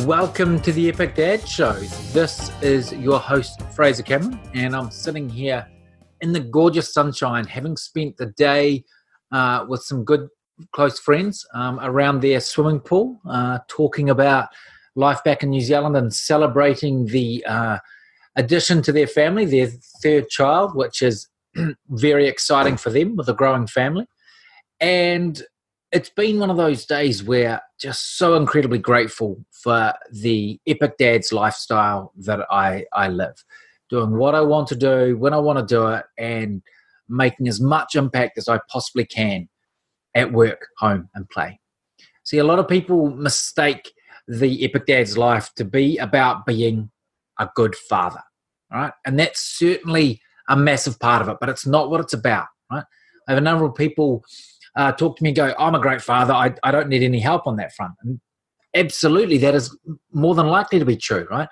Welcome to the Epic Dad Show. This is your host, Fraser Cameron, and I'm sitting here in the gorgeous sunshine, having spent the day with some good close friends around their swimming pool, talking about life back in New Zealand and celebrating the addition to their family, their third child, which is very exciting for them with a growing family. And it's been one of those days where just so incredibly grateful for the Epic Dad's lifestyle that I live. Doing what I want to do, when I want to do it, and making as much impact as I possibly can at work, home, and play. See, a lot of people mistake the Epic Dad's life to be about being a good father, right? And that's certainly a massive part of it, but it's not what it's about, right? I have a number of people talk to me and go, I'm a great father, I don't need any help on that front. And absolutely, that is more than likely to be true, right?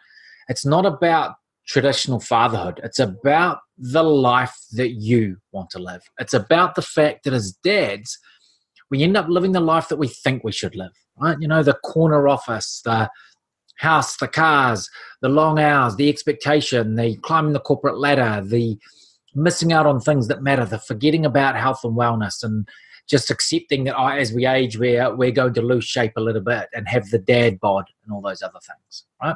It's not about traditional fatherhood. It's about the life that you want to live. It's about the fact that as dads, we end up living the life that we think we should live, right? You know, the corner office, the house, the cars, the long hours, the expectation, the climbing the corporate ladder, the missing out on things that matter, the forgetting about health and wellness, and just accepting that as we age, we're going to lose shape a little bit and have the dad bod and all those other things, right?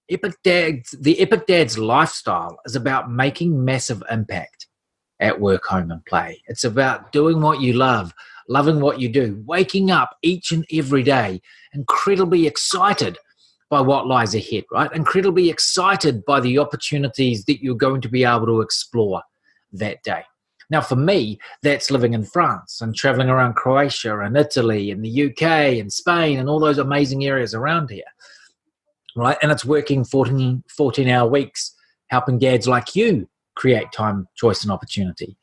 The Epic Dad's lifestyle is about making massive impact at work, home, and play. It's about doing what you love, loving what you do, waking up each and every day incredibly excited by what lies ahead, right? Incredibly excited by the opportunities that you're going to be able to explore that day. Now, for me, that's living in France and traveling around Croatia and Italy and the UK and Spain and all those amazing areas around here, right? And it's working 14-hour weeks, helping dads like you create time, choice, and opportunity.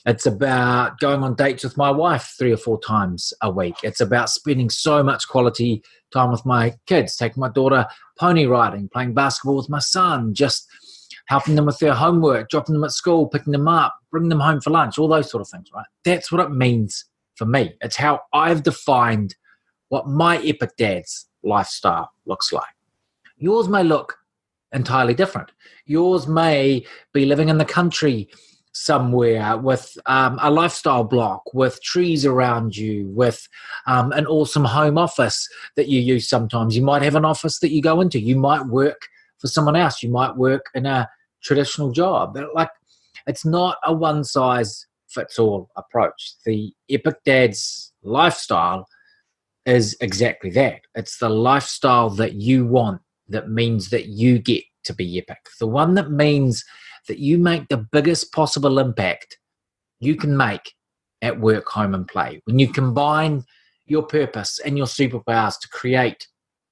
It's about going on dates with my wife 3 or 4 times a week. It's about spending so much quality time with my kids, taking my daughter pony riding, playing basketball with my son, just helping them with their homework, dropping them at school, picking them up, bringing them home for lunch, all those sort of things, right? That's what it means for me. It's how I've defined what my Epic Dad's lifestyle looks like. Yours may look entirely different. Yours may be living in the country somewhere with a lifestyle block, with trees around you, with an awesome home office that you use sometimes. You might have an office that you go into. You might work for someone else. You might work in a traditional job. It's not a one-size-fits-all approach. The Epic Dad's lifestyle is exactly that. It's the lifestyle that you want, that means that you get to be epic. The one that means that you make the biggest possible impact you can make at work, home, and play. When you combine your purpose and your superpowers to create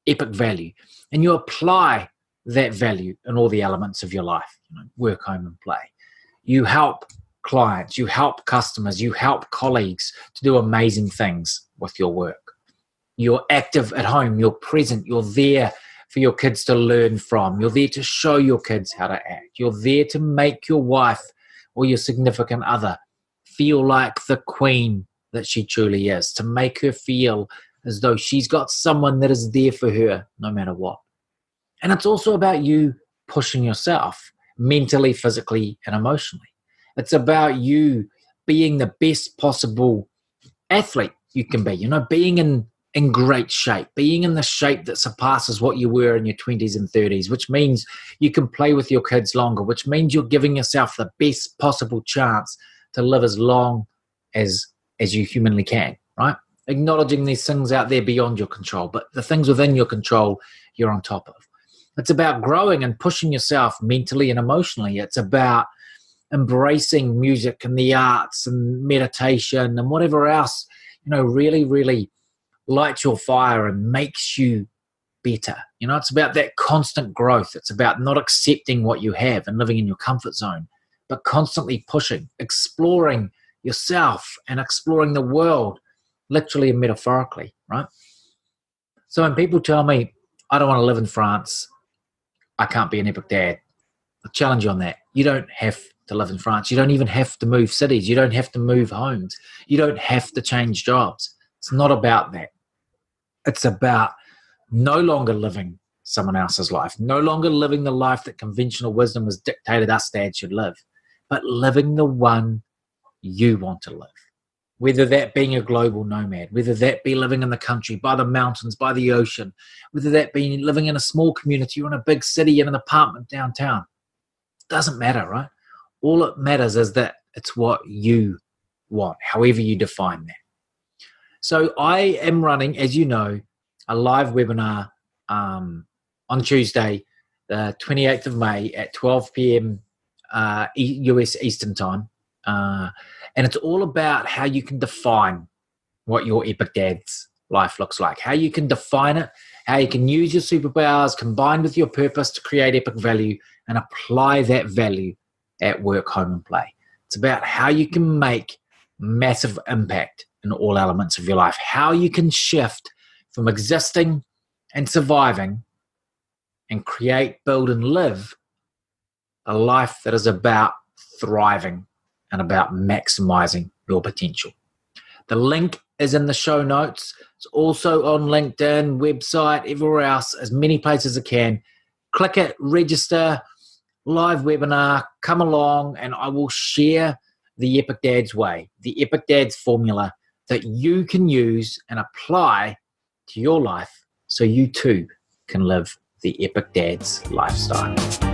epic value, and you apply that value in all the elements of your life, work, home, and play. You help clients, you help customers, you help colleagues to do amazing things with your work. You're active at home, you're present, you're there for your kids to learn from. You're there to show your kids how to act. You're there to make your wife or your significant other feel like the queen that she truly is, to make her feel as though she's got someone that is there for her no matter what. And it's also about you pushing yourself mentally, physically, and emotionally. It's about you being the best possible athlete you can be, being in great shape, being in the shape that surpasses what you were in your 20s and 30s, which means you can play with your kids longer, which means you're giving yourself the best possible chance to live as long as you humanly can, right? Acknowledging these things out there beyond your control, but the things within your control, you're on top of. It's about growing and pushing yourself mentally and emotionally. It's about embracing music and the arts and meditation and whatever else, really, really lights your fire and makes you better. It's about that constant growth. It's about not accepting what you have and living in your comfort zone, but constantly pushing, exploring yourself and exploring the world, literally and metaphorically, right? So when people tell me, I don't want to live in France, I can't be an epic dad, I'll challenge you on that. You don't have to live in France. You don't even have to move cities. You don't have to move homes. You don't have to change jobs. It's not about that. It's about no longer living someone else's life, no longer living the life that conventional wisdom has dictated us dads should live, but living the one you want to live. Whether that being a global nomad, whether that be living in the country, by the mountains, by the ocean, whether that be living in a small community or in a big city in an apartment downtown. Doesn't matter, right? All it matters is that it's what you want, however you define that. So I am running, as you know, a live webinar on Tuesday, the 28th of May at 12 p.m. US Eastern Time. And it's all about how you can define what your epic dad's life looks like, how you can define it, how you can use your superpowers combined with your purpose to create epic value and apply that value at work, home, and play. It's about how you can make massive impact in all elements of your life, how you can shift from existing and surviving and create, build, and live a life that is about thriving and about maximizing your potential. The link is in the show notes. It's also on LinkedIn, website, everywhere else, as many places as I can. Click it, register, live webinar, come along, and I will share the Epic Dad's way, the Epic Dad's formula that you can use and apply to your life so you too can live the Epic Dad's lifestyle.